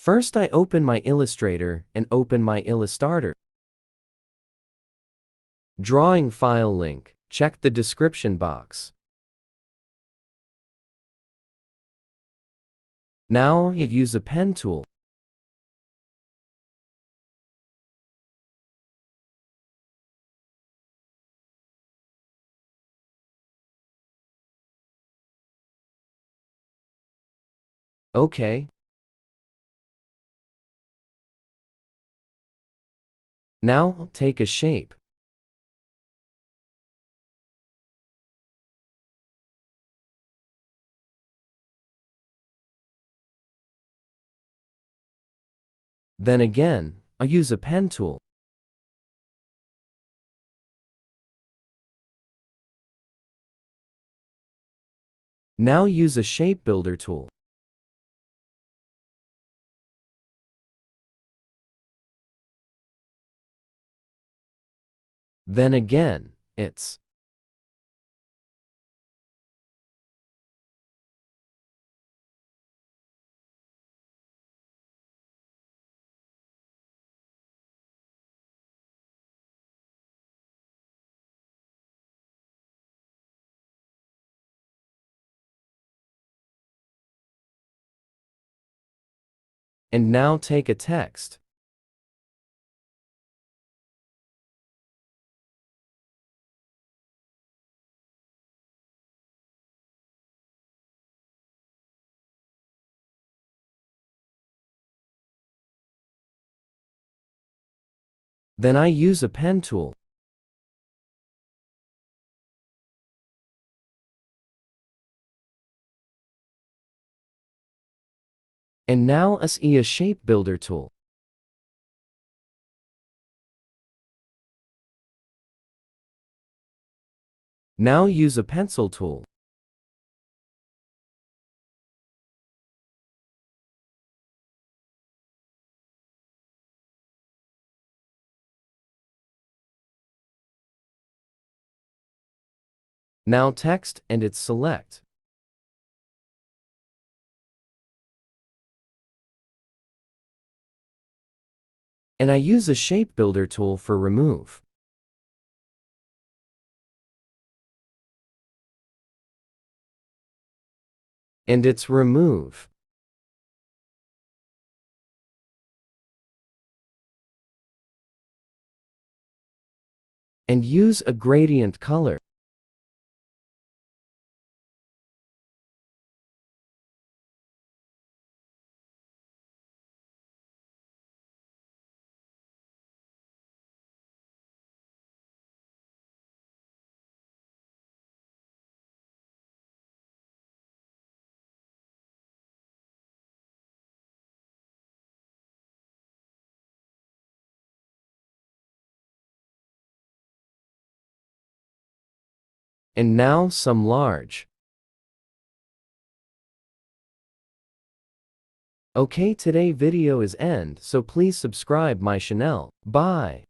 First I open my Illustrator and open my Illustarter. Drawing file link, check the description box. Now I use a pen tool. Okay. Now take a shape. Then again, I use a pen tool. Now use a shape builder tool. Then again, it's and now take a text. Then I use a pen tool. And now use a shape builder tool. Now use a pencil tool. Now text and it's select. And I use a shape builder tool for remove. And it's remove. And use a gradient color. And now some large. Okay, today video is end, so please subscribe my channel. Bye.